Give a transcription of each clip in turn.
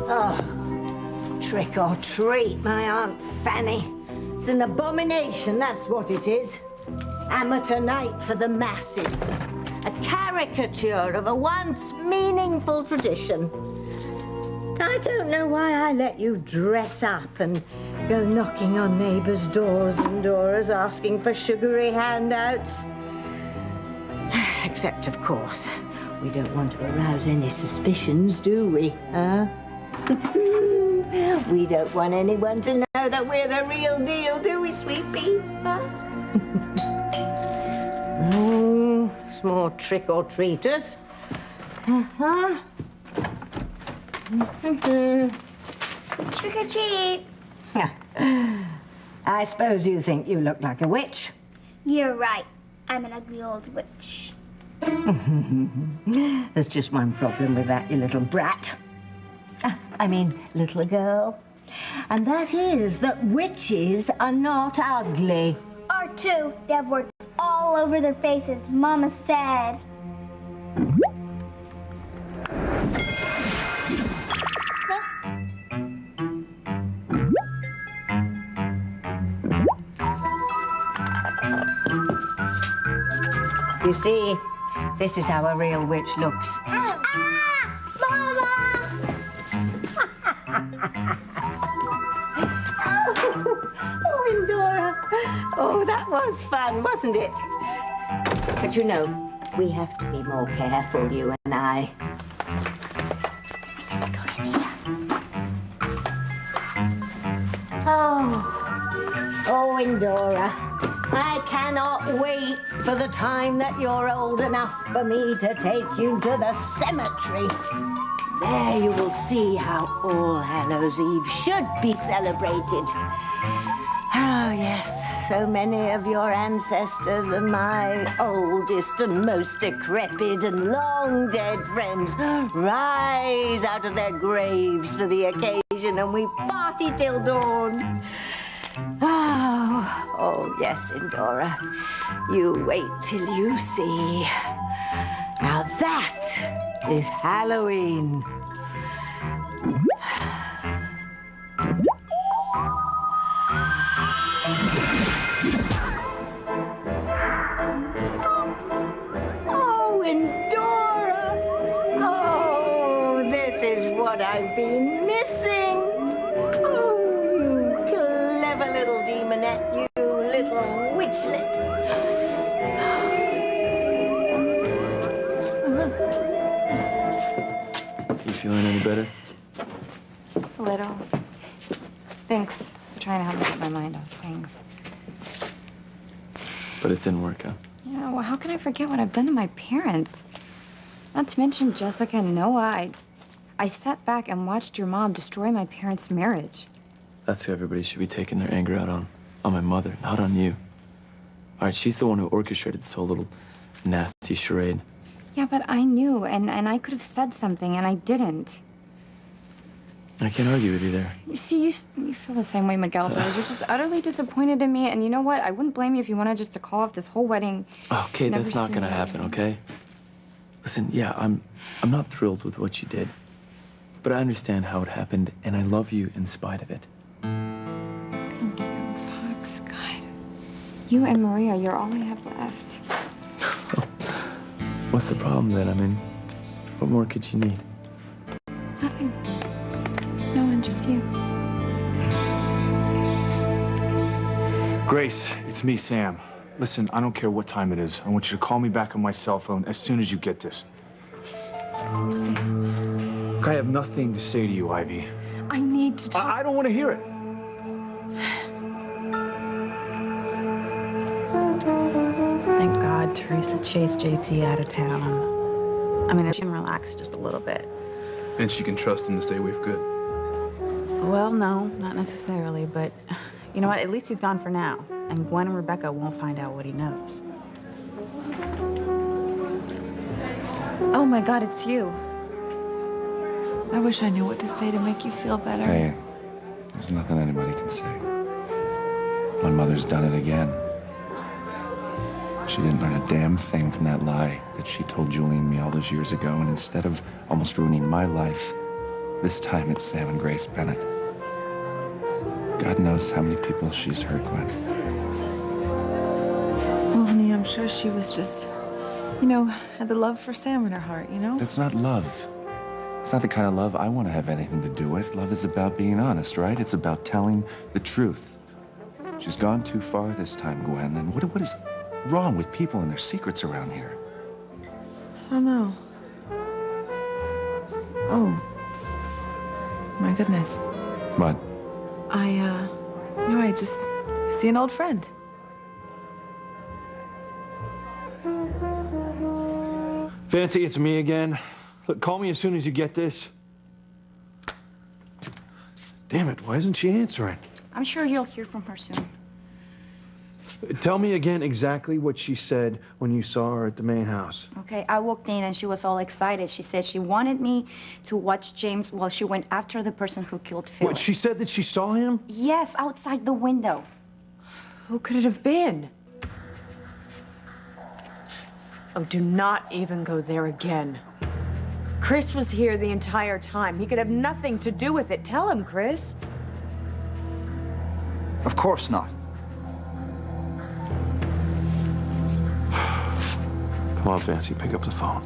Oh, trick or treat, my Aunt Fanny. It's an abomination, that's what it is. Amateur night for the masses. A caricature of a once meaningful tradition. I don't know why I let you dress up and go knocking on neighbors' doors and doors asking for sugary handouts. Except, of course, we don't want to arouse any suspicions, do we, huh? We don't want anyone to know that we're the real deal, do we, sweet pea? Huh? Oh, small trick-or-treaters. Uh-huh. Trick or treat. Yeah. I suppose you think you look like a witch. You're right. I'm an ugly old witch. There's just one problem with that, you little brat. I mean, little girl. And that is that witches are not ugly. Are too. They have warts all over their faces, Mama said. You see, this is how a real witch looks. Ah! Mama! Oh, Indora. Oh, that was fun, wasn't it? But you know, we have to be more careful, you and I. Let's go in here. Oh, Indora. I cannot wait for the time that you're old enough for me to take you to the cemetery. There you will see how All Hallows Eve should be celebrated. Oh, yes, so many of your ancestors and my oldest and most decrepit and long dead friends rise out of their graves for the occasion, and we party till dawn. Oh, yes, Indora. You wait till you see. Now that is Halloween. Oh, Indora. Oh, this is what I've been missing. Little demonette, you little witchlet. You feeling any better? A little. Thanks for trying to help me get my mind off things. But it didn't work, huh? Yeah, well, how can I forget what I've done to my parents? Not to mention Jessica and Noah. I sat back and watched your mom destroy my parents' marriage. That's who everybody should be taking their anger out on my mother, not on you. All right, she's the one who orchestrated this whole little nasty charade. Yeah, but I knew, and I could have said something, and I didn't. I can't argue with you there. You see, you feel the same way Miguel does. You're just utterly disappointed in me, and you know what? I wouldn't blame you if you wanted just to call off this whole wedding. Okay, that's not gonna happen, okay? Listen, yeah, I'm not thrilled with what you did, but I understand how it happened, and I love you in spite of it. Thank you, Fox. God. You and Maria, you're all I have left. What's the problem then? I mean, what more could you need? Nothing. No one, just you. Grace, it's me, Sam. Listen, I don't care what time it is. I want you to call me back on my cell phone as soon as you get this. Sam. I have nothing to say to you, Ivy. I need to talk. I don't want to hear it. Thank God Teresa chased JT out of town. I mean, she can relax just a little bit. And she can trust him to stay away for good. Well, no, not necessarily, but you know what? At least he's gone for now. And Gwen and Rebecca won't find out what he knows. Oh my God, it's you. I wish I knew what to say to make you feel better. Hey, there's nothing anybody can say. My mother's done it again. She didn't learn a damn thing from that lie that she told Julie and me all those years ago, and instead of almost ruining my life, This time it's Sam and Grace Bennett. God knows how many people she's hurt, Gwen. Well, honey, I'm sure she was just, had the love for Sam in her heart, That's not love. It's not the kind of love I want to have anything to do with. Love is about being honest, right? It's about telling the truth. She's gone too far this time, Gwen. And what is wrong with people and their secrets around here? I don't know. Oh. My goodness. What? I just see an old friend. Fancy, it's me again. Look, call me as soon as you get this. Damn it, why isn't she answering? I'm sure you'll hear from her soon. Tell me again exactly what she said when you saw her at the main house. Okay, I walked in and she was all excited. She said she wanted me to watch James while she went after the person who killed Phyllis. What, she said that she saw him? Yes, outside the window. Who could it have been? Oh, do not even go there again. Chris was here the entire time. He could have nothing to do with it. Tell him, Chris. Of course not. Come on, Fancy, pick up the phone.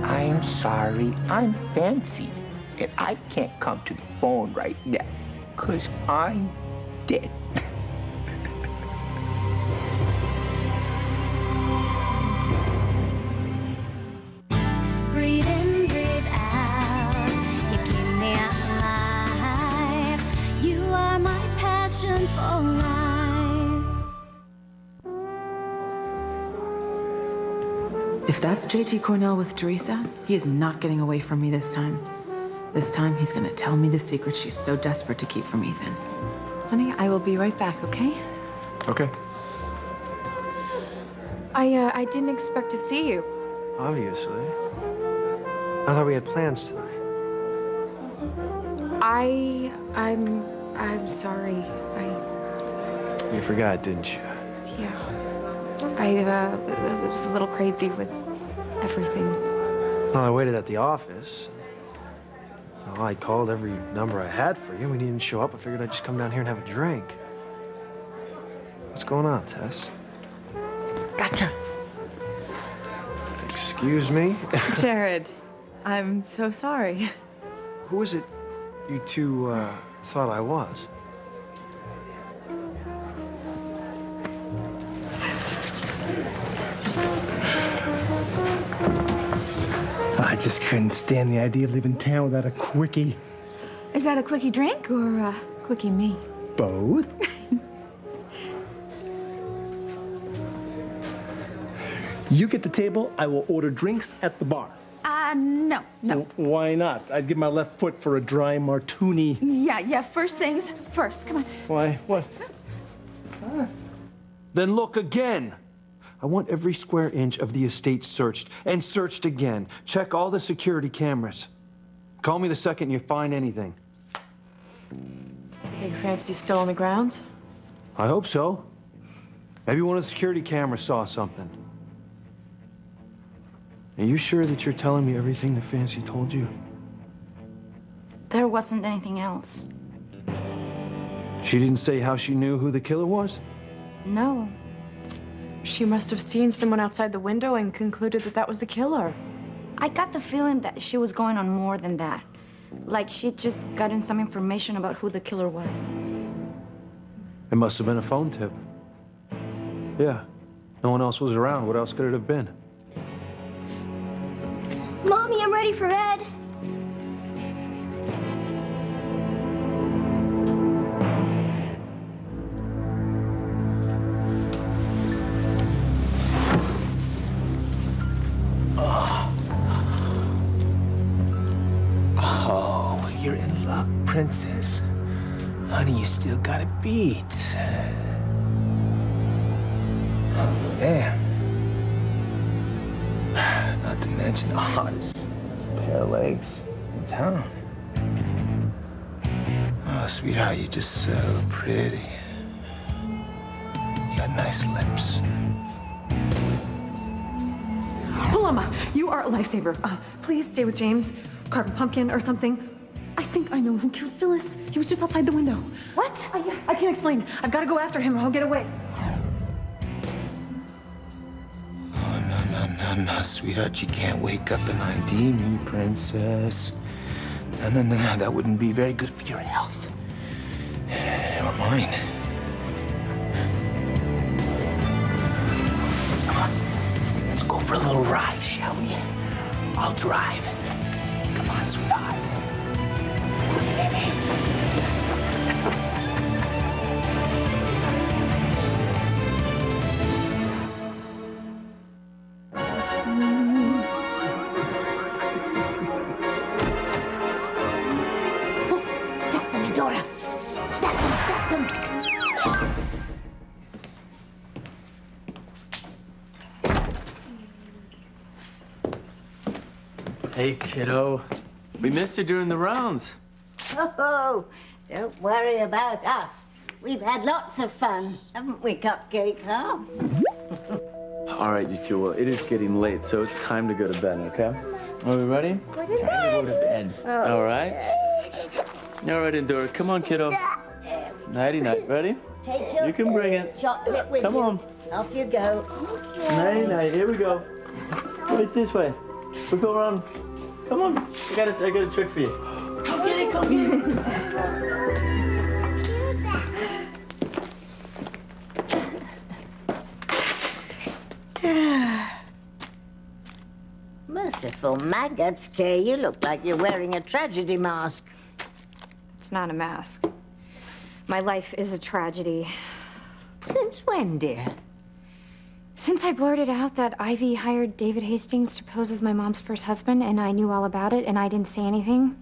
I'm sorry, I'm Fancy, and I can't come to the phone right now, 'cause I'm dead. Breathe in, breathe out. You keep me alive. You are my passion for life. If that's JT Cornell with Teresa, he is not getting away from me this time. This time, he's gonna tell me the secret she's so desperate to keep from Ethan. Honey, I will be right back, okay? Okay. I didn't expect to see you. Obviously. I thought we had plans tonight. I'm sorry. You forgot, didn't you? Yeah. I was a little crazy with everything. Well, I waited at the office. Well, I called every number I had for you. When you didn't show up, I figured I'd just come down here and have a drink. What's going on, Tess? Gotcha. Excuse me? Jared, I'm so sorry. Who is it you two thought I was? I just couldn't stand the idea of leaving town without a quickie. Is that a quickie drink or a quickie me? Both? You get the table, I will order drinks at the bar. No. Why not? I'd give my left foot for a dry martini. Yeah, first things first. Come on. Why? What? Then look again. I want every square inch of the estate searched, and searched again. Check all the security cameras. Call me the second you find anything. Think Fancy's still on the grounds? I hope so. Maybe one of the security cameras saw something. Are you sure that you're telling me everything that Fancy told you? There wasn't anything else. She didn't say how she knew who the killer was? No. She must have seen someone outside the window and concluded that that was the killer. I got the feeling that she was going on more than that. Like she'd just gotten some information about who the killer was. It must have been a phone tip. Yeah. No one else was around. What else could it have been? Mommy, I'm ready for bed. Oh, you're in luck, princess. Honey, you still got a beat. Oh, man. Not to mention the hottest pair of legs in town. Oh, sweetheart, you're just so pretty. You got nice lips. Paloma, you are a lifesaver. Please stay with James. Carve a pumpkin or something. I think I know who killed Phyllis. He was just outside the window. What? I can't explain. I've got to go after him or he'll get away. Oh, no, sweetheart. You can't wake up and ID me, princess. No. That wouldn't be very good for your health. Or mine. Come on. Let's go for a little ride, shall we? I'll drive. Come on, sweetheart. Zap them, Eudora. Zap them. Hey, kiddo. We missed you during the rounds. Oh, don't worry about us. We've had lots of fun, haven't we, Cupcake, huh? All right, you two. Well, it is getting late, so it's time to go to bed, okay? Are we ready? Go to Time to go to bed. Oh, All right? All right, Endora. Come on, kiddo. Nighty-night. Ready? Take your You can bring it. chocolate with Come you. on. Off you go. Nighty-night. Here we go. Right this way. We go around. Come on. I got a trick for you. Come get it. Come get it. Merciful maggots, Kay. You look like you're wearing a tragedy mask. It's not a mask. My life is a tragedy. Since when, dear? Since I blurted out that Ivy hired David Hastings to pose as my mom's first husband, and I knew all about it, and I didn't say anything.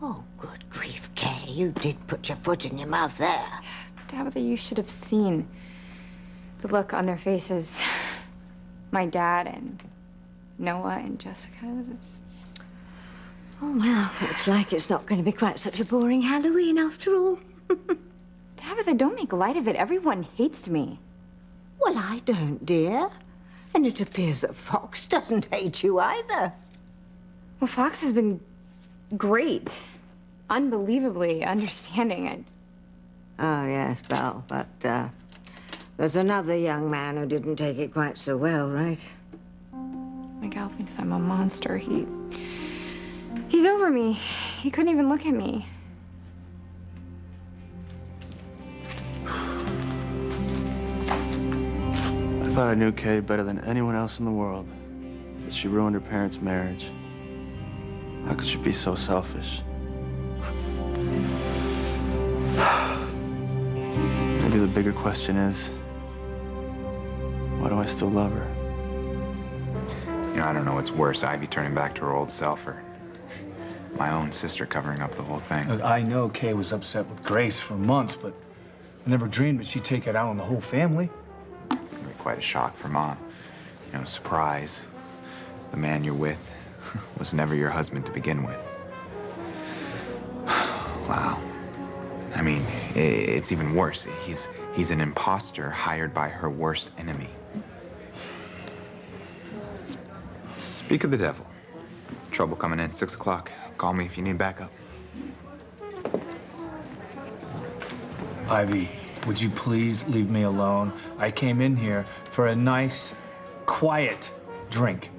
Oh, good grief, Kay. You did put your foot in your mouth there. Tabitha, you should have seen the look on their faces. My dad and Noah and Jessica. It's... Oh, well, looks like it's not going to be quite such a boring Halloween after all. Tabitha, don't make light of it. Everyone hates me. Well, I don't, dear. And it appears that Fox doesn't hate you either. Well, Fox has been great. Unbelievably understanding. Oh, yes, Belle, but there's another young man who didn't take it quite so well, right? Miguel thinks I'm a monster. He's over me. He couldn't even look at me. I thought I knew Kay better than anyone else in the world. But she ruined her parents' marriage. How could she be so selfish? Maybe the bigger question is, why do I still love her? You know, I don't know what's worse, Ivy turning back to her old self or my own sister covering up the whole thing. Look, I know Kay was upset with Grace for months, but I never dreamed that she'd take it out on the whole family. It's gonna be quite a shock for Mom. You know, surprise. The man you're with was never your husband to begin with. Wow. I mean, it's even worse. He's an imposter hired by her worst enemy. Speak of the devil. Trouble coming in, 6 o'clock. Call me if you need backup. Ivy, would you please leave me alone? I came in here for a nice, quiet drink.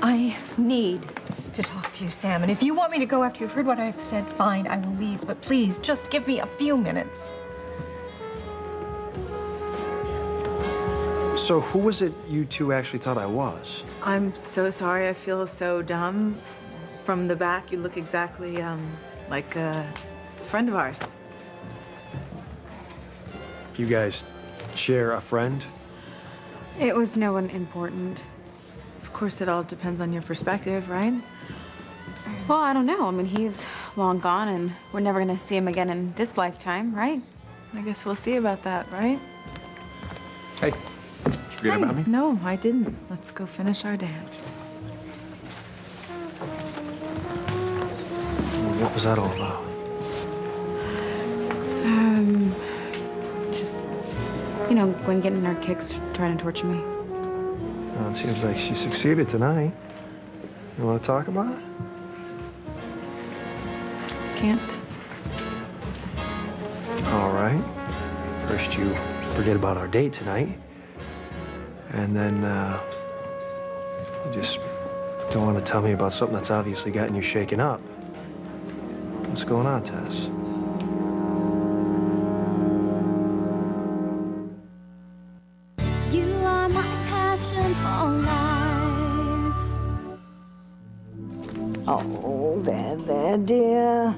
I need to talk to you, Sam. And if you want me to go after you've heard what I've said, fine, I will leave. But please, just give me a few minutes. So who was it you two actually thought I was? I'm so sorry. I feel so dumb. From the back, you look exactly like a friend of ours. You guys share a friend? It was no one important. Of course, it all depends on your perspective, right? Well, I don't know. I mean, he's long gone, and we're never gonna see him again in this lifetime, right? I guess we'll see about that, right? Hey, Forget about me? No, I didn't. Let's go finish our dance. What was that all about? Just, you know, Gwen getting her kicks, trying to torture me. Well, it seems like she succeeded tonight. You want to talk about it? Can't. All right. First you forget about our date tonight. And then you just don't want to tell me about something that's obviously gotten you shaken up. What's going on, Tess? You are my passion for life. Oh, there, dear.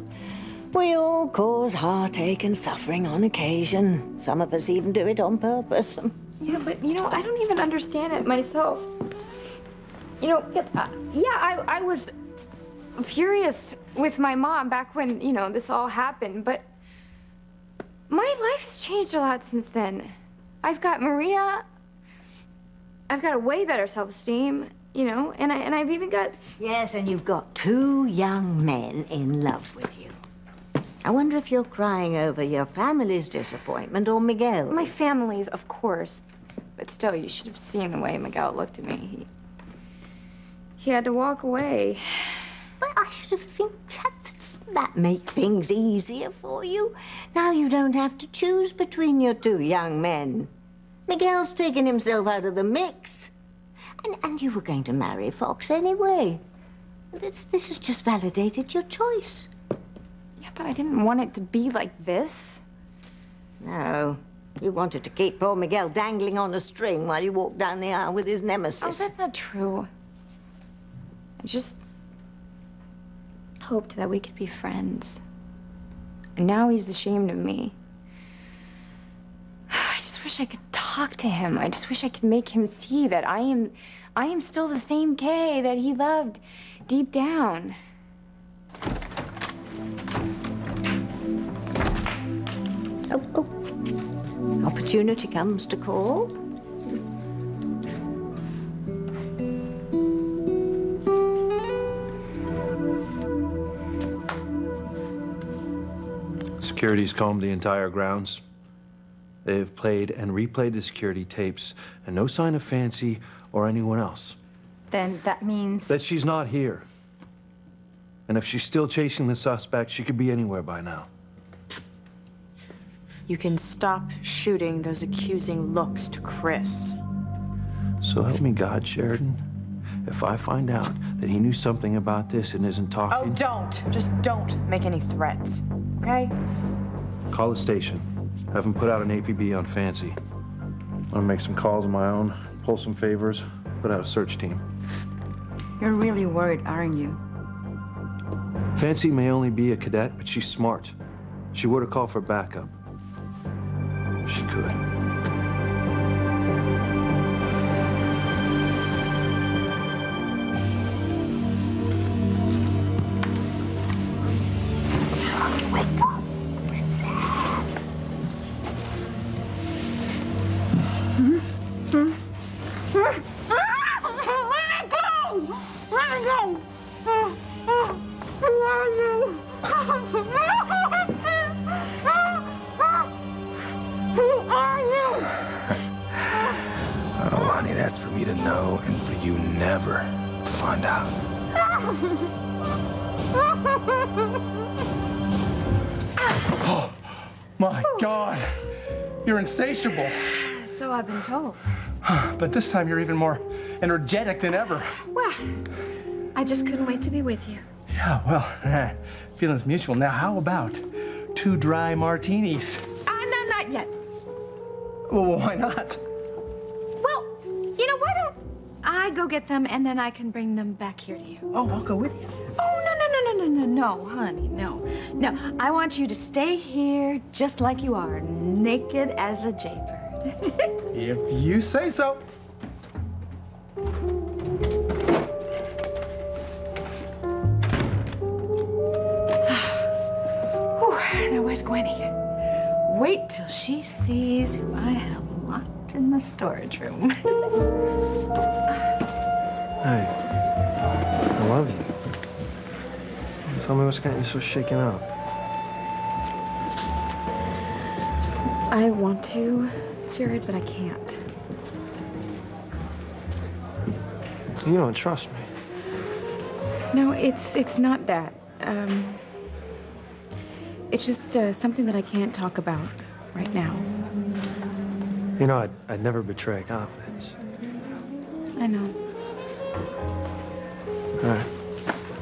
We all cause heartache and suffering on occasion. Some of us even do it on purpose. Yeah, but you know, I don't even understand it myself. You know, I was furious with my mom back when, you know, this all happened, but my life has changed a lot since then. I've got Maria. I've got a way better self-esteem, you know, and I've even got... Yes, and you've got 2 young men in love with you. I wonder if you're crying over your family's disappointment or Miguel. My family's, of course. But still, you should have seen the way Miguel looked at me. He had to walk away. Well, I should have think that make things easier for you. Now you don't have to choose between your 2 young men. Miguel's taken himself out of the mix. And you were going to marry Fox anyway. This has just validated your choice. Yeah, but I didn't want it to be like this. No. You wanted to keep poor Miguel dangling on a string while you walked down the aisle with his nemesis. Oh, that's not true. I just hoped that we could be friends. And now he's ashamed of me. I just wish I could talk to him. I just wish I could make him see that I am still the same Kay that he loved deep down. Oh. Opportunity comes to call. Security's combed the entire grounds. They have played and replayed the security tapes, and no sign of Fancy or anyone else. Then that means... That she's not here. And if she's still chasing the suspect, she could be anywhere by now. You can stop shooting those accusing looks to Chris. So help me God, Sheridan. If I find out that he knew something about this and isn't talking... Oh, don't. Just don't make any threats, okay? Call the station. Have them put out an APB on Fancy. I'm gonna make some calls of my own, pull some favors, put out a search team. You're really worried, aren't you? Fancy may only be a cadet, but she's smart. She would have called for backup. She could. Wake up, princess. Let it go! Let it go! Who are you? Who are you? Oh, honey, that's for me to know and for you never to find out. Oh, my God. You're insatiable. So I've been told. But this time you're even more energetic than ever. Well, I just couldn't wait to be with you. Yeah, well, feelings mutual. Now, how about 2 dry martinis? No, not yet. Well, why not? Well, you know, why don't I go get them and then I can bring them back here to you? Oh, I'll go with you. Oh, no, honey, no. No, I want you to stay here just like you are, naked as a jaybird. If you say so. Now, where's Gwenny? Wait till she sees who I have locked in the storage room. Hey, I love you. Tell me what's got you so shaken up. I want to, Jared, but I can't. You don't trust me. No, it's not that. It's just something that I can't talk about right now. You know, I'd never betray confidence. I know. All right.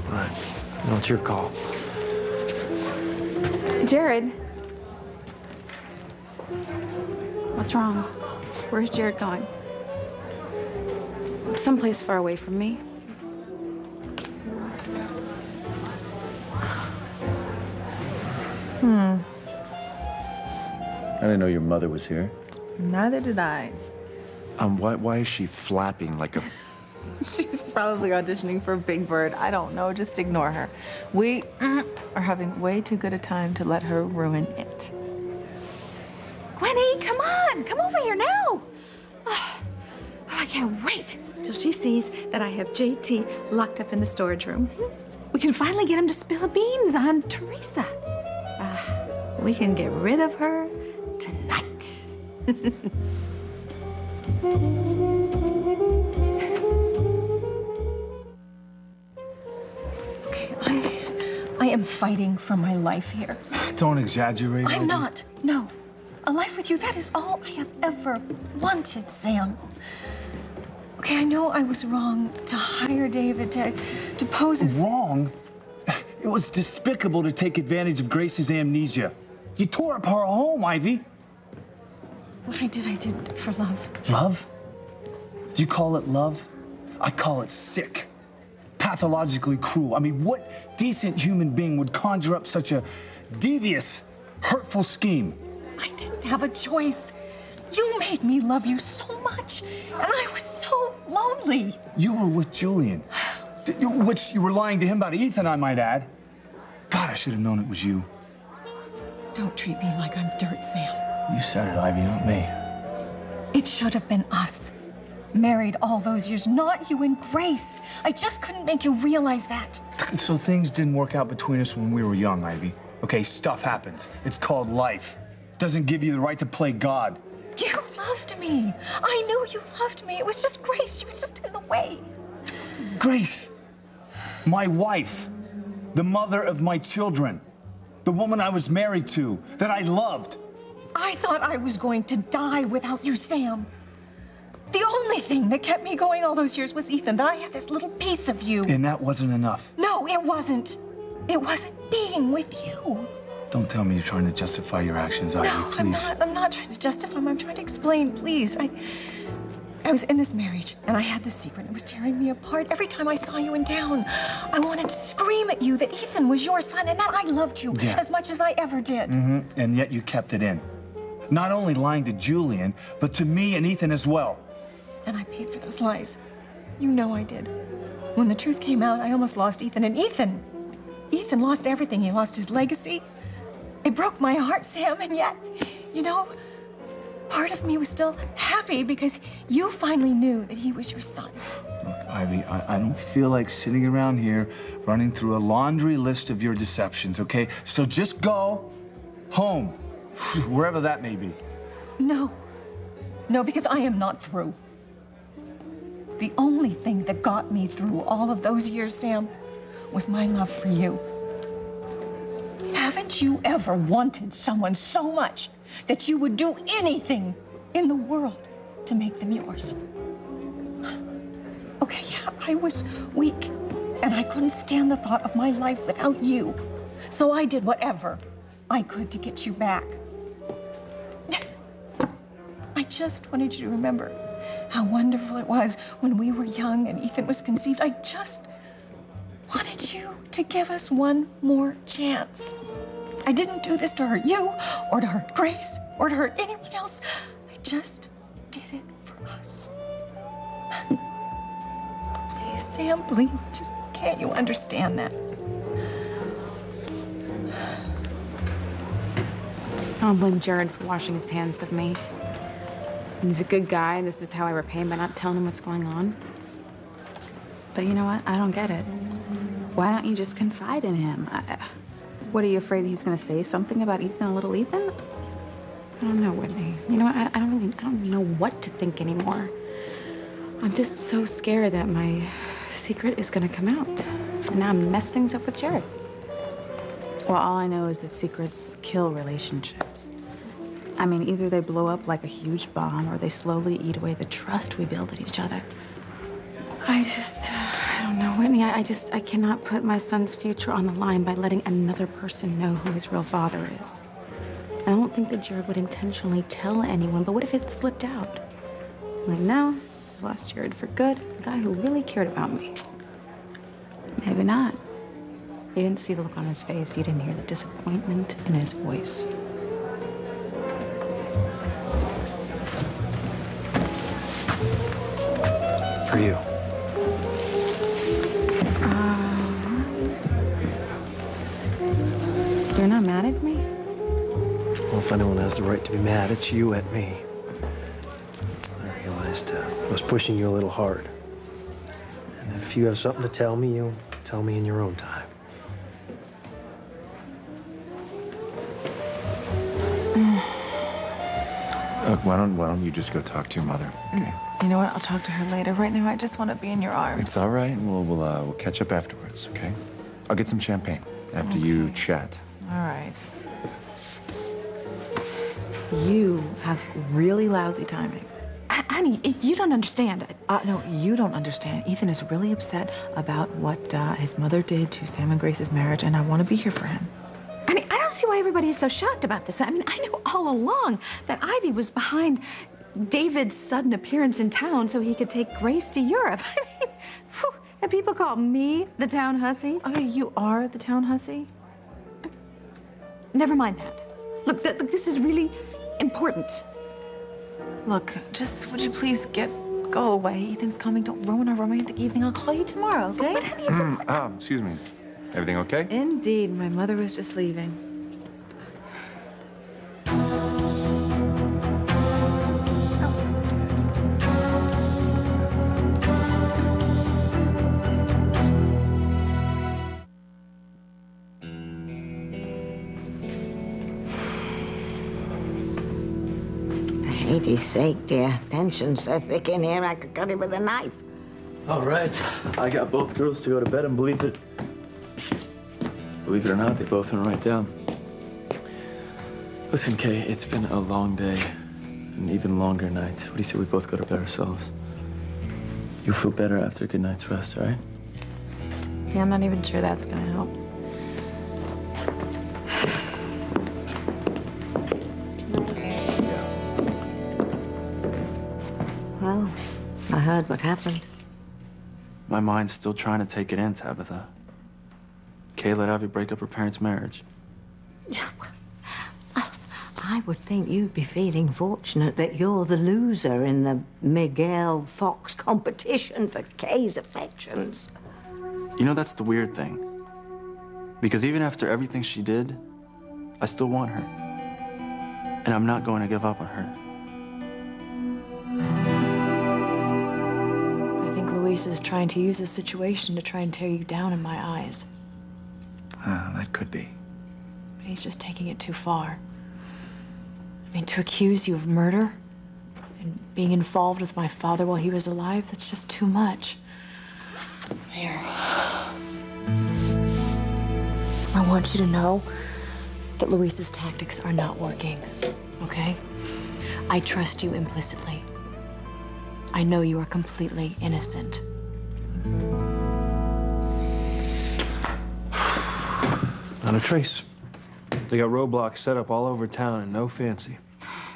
All right. No, it's your call. Jared. What's wrong? Where's Jared going? Someplace far away from me. I didn't know your mother was here. Neither did I. Why is she flapping like a... She's probably auditioning for Big Bird. I don't know. Just ignore her. We are having way too good a time to let her ruin it. Gwenny, come on! Come over here now! Oh, I can't wait till she sees that I have JT locked up in the storage room. We can finally get him to spill the beans on Teresa. We can get rid of her tonight. Okay, I am fighting for my life here. Don't exaggerate. I'm not. No. A life with you, that is all I have ever wanted, Sam. Okay, I know I was wrong to hire David to pose as... Wrong? It was despicable to take advantage of Grace's amnesia. You tore up her home, Ivy. What I did for love. Love? Do you call it love? I call it sick. Pathologically cruel. I mean, what decent human being would conjure up such a devious, hurtful scheme? I didn't have a choice. You made me love you so much, and I was so lonely. You were with Julian, which you were lying to him about Ethan, I might add. God, I should have known it was you. Don't treat me like I'm dirt, Sam. You said it, Ivy, not me. It should have been us. Married all those years, not you and Grace. I just couldn't make you realize that. So things didn't work out between us when we were young, Ivy. Okay, stuff happens. It's called life. It doesn't give you the right to play God. You loved me. I knew you loved me. It was just Grace. She was just in the way. Grace, my wife, the mother of my children, the woman I was married to, that I loved. I thought I was going to die without you, Sam. The only thing that kept me going all those years was Ethan, that I had this little piece of you. And that wasn't enough. No, it wasn't. It wasn't being with you. Don't tell me you're trying to justify your actions, Ivy, No, please. I'm not trying to justify them. I'm trying to explain, please. I was in this marriage, and I had this secret. It was tearing me apart. Every time I saw you in town, I wanted to scream at you that Ethan was your son and that I loved you as much as I ever did. Mm-hmm. And yet you kept it in. Not only lying to Julian, but to me and Ethan as well. And I paid for those lies. You know I did. When the truth came out, I almost lost Ethan. And Ethan lost everything. He lost his legacy. It broke my heart, Sam, and yet, you know, part of me was still happy because you finally knew that he was your son. Look, Ivy, I don't feel like sitting around here running through a laundry list of your deceptions, okay? So just go home, wherever that may be. No, because I am not through. The only thing that got me through all of those years, Sam, was my love for you. Haven't you ever wanted someone so much that you would do anything in the world to make them yours? Okay, yeah, I was weak, and I couldn't stand the thought of my life without you. So I did whatever I could to get you back. I just wanted you to remember how wonderful it was when we were young and Ethan was conceived. I just wanted you to give us one more chance. I didn't do this to hurt you, or to hurt Grace, or to hurt anyone else. I just did it for us. Please, Sam, please, just can't you understand that? I don't blame Jared for washing his hands of me. And he's a good guy, and this is how I repay him by not telling him what's going on. But you know what? I don't get it. Why don't you just confide in him? What, are you afraid he's gonna say something about Ethan and little Ethan? I don't know, Whitney. You know what? I don't know what to think anymore. I'm just so scared that my secret is gonna come out. And now I'm mess things up with Jared. Well, all I know is that secrets kill relationships. I mean, either they blow up like a huge bomb or they slowly eat away the trust we build in each other. I don't know, Whitney. I cannot put my son's future on the line by letting another person know who his real father is. I don't think that Jared would intentionally tell anyone, but what if it slipped out? Like, no, I lost Jared for good, a guy who really cared about me. Maybe not. You didn't see the look on his face. You didn't hear the disappointment in his voice. For you. You're not mad at me? Well, if anyone has the right to be mad, it's you at me. I realized I was pushing you a little hard. And if you have something to tell me, you'll tell me in your own time. Look, why don't you just go talk to your mother? Okay. You know what? I'll talk to her later. Right now, I just want to be in your arms. It's all right. We'll catch up afterwards, okay? I'll get some champagne after you chat. All right. You have really lousy timing. Honey, you don't understand. No, you don't understand. Ethan is really upset about what his mother did to Sam and Grace's marriage, and I want to be here for him. Honey, I don't see why everybody is so shocked about this. I mean, I knew all along that Ivy was behind David's sudden appearance in town so he could take Grace to Europe. I mean, whew, and people call me the town hussy. Okay, you are the town hussy? Never mind that. Look, this is really important. Look, just would you please go away? Ethan's coming. Don't ruin our romantic evening. I'll call you tomorrow, okay? But honey, it's Excuse me. Everything okay? Indeed. My mother was just leaving. For Hades' sake, dear. Tension's so thick in here, I could cut it with a knife. All right, I got both girls to go to bed, and believe it or not, they both went right down. Listen, Kay, it's been a long day, an even longer night. What do you say we both go to bed ourselves? You'll feel better after a good night's rest, all right? Yeah, I'm not even sure that's gonna help. Well, I heard what happened. My mind's still trying to take it in, Tabitha. Kay let Ivy break up her parents' marriage. I would think you'd be feeling fortunate that you're the loser in the Miguel Fox competition for Kay's affections. You know, that's the weird thing. Because even after everything she did, I still want her. And I'm not going to give up on her. I think Luis is trying to use this situation to try and tear you down in my eyes. That could be. But he's just taking it too far. I mean, to accuse you of murder and being involved with my father while he was alive, that's just too much. Here. I want you to know that Luis's tactics are not working, okay? I trust you implicitly. I know you are completely innocent. Not a trace. They got roadblocks set up all over town and no fancy.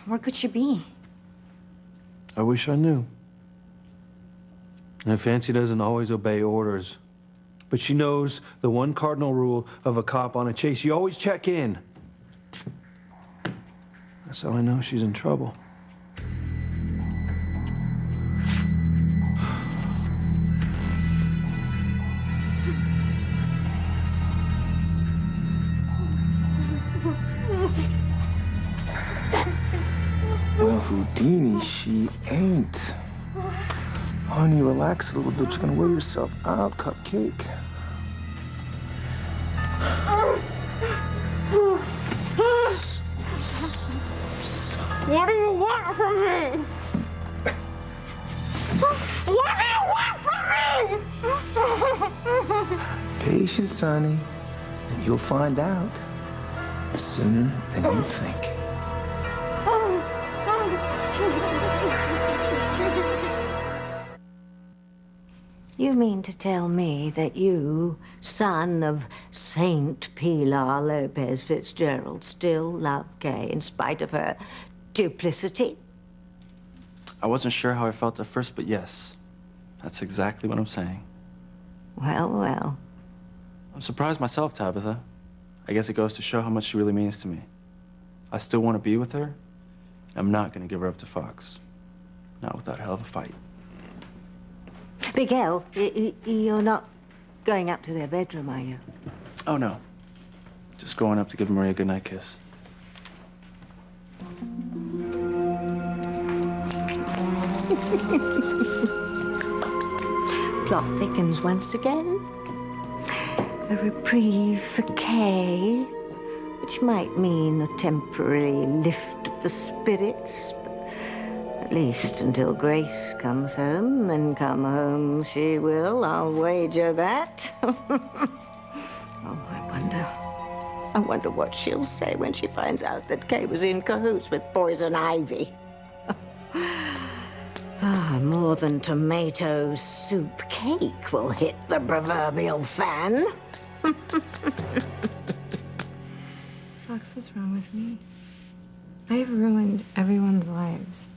Where could she be? I wish I knew. Now, Fancy doesn't always obey orders, but she knows the one cardinal rule of a cop on a chase. You always check in. That's how I know she's in trouble. Well, who Deanie, she ain't. Honey, relax a little bit. You're gonna wear yourself out, Cupcake. What do you want from me? What do you want from me? Patience, honey. And you'll find out sooner than you think. You mean to tell me that you, son of Saint Pilar Lopez Fitzgerald, still love Kay in spite of her duplicity? I wasn't sure how I felt at first, but yes, that's exactly what I'm saying. Well, well. I'm surprised myself, Tabitha. I guess it goes to show how much she really means to me. I still want to be with her. I'm not going to give her up to Fox. Not without a hell of a fight. Miguel, you're not going up to their bedroom, are you? Oh, no. Just going up to give Maria a goodnight kiss. Plot thickens once again. A reprieve for Kay, which might mean a temporary lift of the spirits, but at least until Grace comes home, and come home she will, I'll wager that. Oh, I wonder what she'll say when she finds out that Kay was in cahoots with Poison Ivy. More than tomato soup cake will hit the proverbial fan. Fox, what's wrong with me? I've ruined everyone's lives.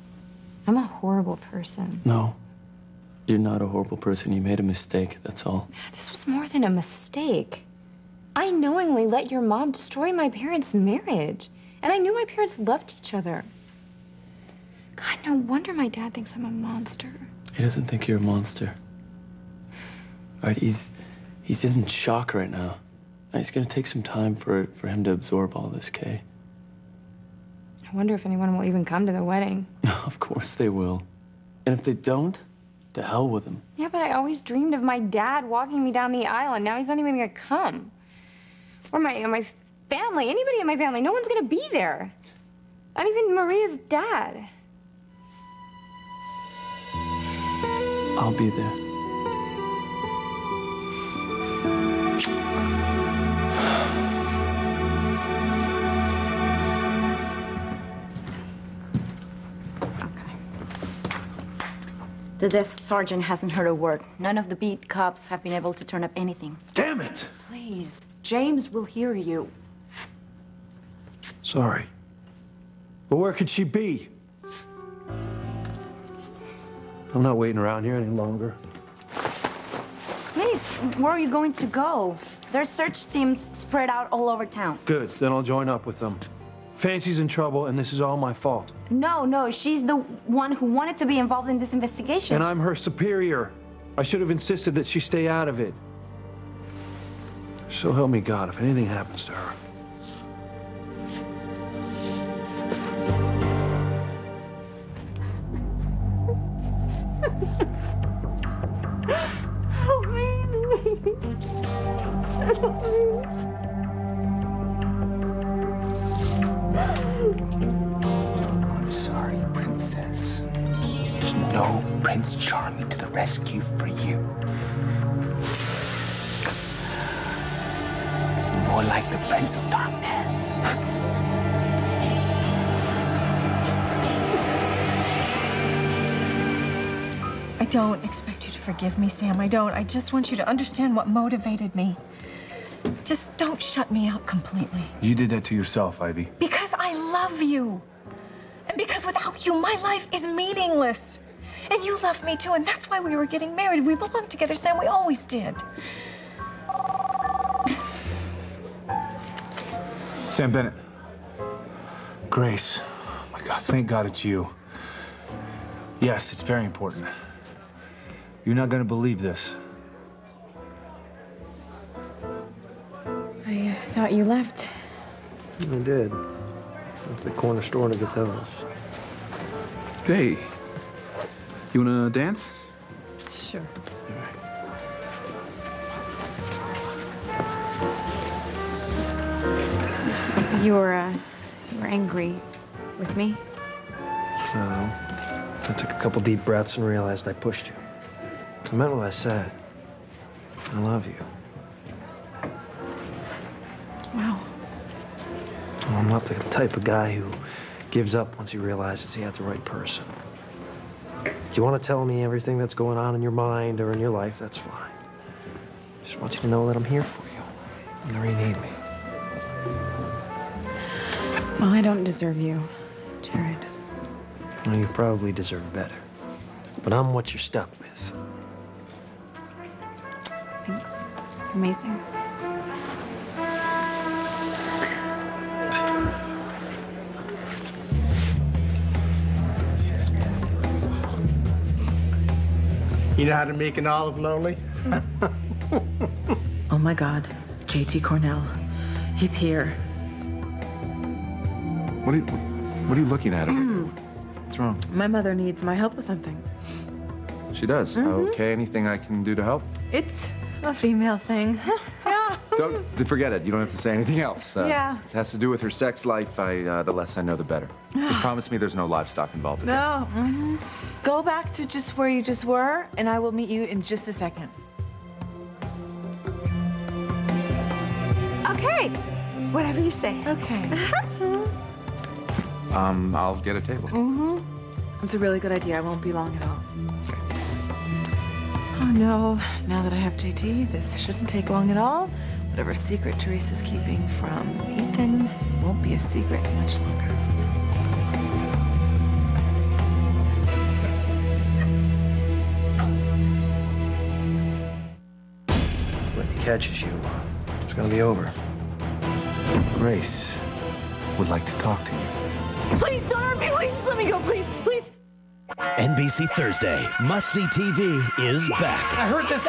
I'm a horrible person. No, you're not a horrible person. You made a mistake, that's all. This was more than a mistake. I knowingly let your mom destroy my parents' marriage. And I knew my parents loved each other. God, no wonder my dad thinks I'm a monster. He doesn't think you're a monster. All right, he's just in shock right now. It's gonna take some time for him to absorb all this, Kay. I wonder if anyone will even come to the wedding. Of course they will. And if they don't, to hell with them. Yeah, but I always dreamed of my dad walking me down the aisle, and now he's not even gonna come. Or my family, anybody in my family, no one's gonna be there. Not even Maria's dad. I'll be there. The desk sergeant hasn't heard a word. None of the beat cops have been able to turn up anything. Damn it! Please, James will hear you. Sorry. But where could she be? I'm not waiting around here any longer. Please, where are you going to go? There's search teams spread out all over town. Good, then I'll join up with them. Fancy's in trouble, and this is all my fault. No, she's the one who wanted to be involved in this investigation. And I'm her superior. I should have insisted that she stay out of it. So help me God, if anything happens to her. Help me. Help me. I'm sorry, Princess. There's no Prince Charming to the rescue for you. More like the Prince of Darkness. I don't expect you to forgive me, Sam. I don't. I just want you to understand what motivated me. Just don't shut me out completely. You did that to yourself, Ivy. Because I love you. And because without you, my life is meaningless. And you love me too, and that's why we were getting married. We belong together, Sam. We always did. Sam Bennett. Grace. Oh my God, thank God it's you. Yes, it's very important. You're not gonna believe this. I thought you left. I did. Went to the corner store to get those. Hey, you wanna dance? Sure. You were angry with me? No. I took a couple deep breaths and realized I pushed you. I meant what I said. I love you. Wow. Well, I'm not the type of guy who gives up once he realizes he had the right person. Do you want to tell me everything that's going on in your mind or in your life? That's fine. Just want you to know that I'm here for you whenever you need me. Well, I don't deserve you, Jared. Well, you probably deserve better. But I'm what you're stuck with. Thanks. Amazing. You know how to make an olive lonely? Oh my God, JT Cornell. He's here. What are you looking at? What's wrong? My mother needs my help with something. She does. Okay, anything I can do to help? It's a female thing. Don't forget it. You don't have to say anything else. Yeah. It has to do with her sex life. The less I know, the better. Just promise me there's no livestock involved. Okay? No. Go back to just where you just were, and I will meet you in just a second. Okay. Whatever you say. Okay. I'll get a table. It's a really good idea. I won't be long at all. Oh no, now that I have JT, this shouldn't take long at all. Whatever secret Teresa's keeping from Ethan won't be a secret much longer. When he catches you, it's gonna be over. Grace would like to talk to you. Please don't hurt me. Please just let me go. Please, please. NBC Thursday, Must See TV is back. I heard this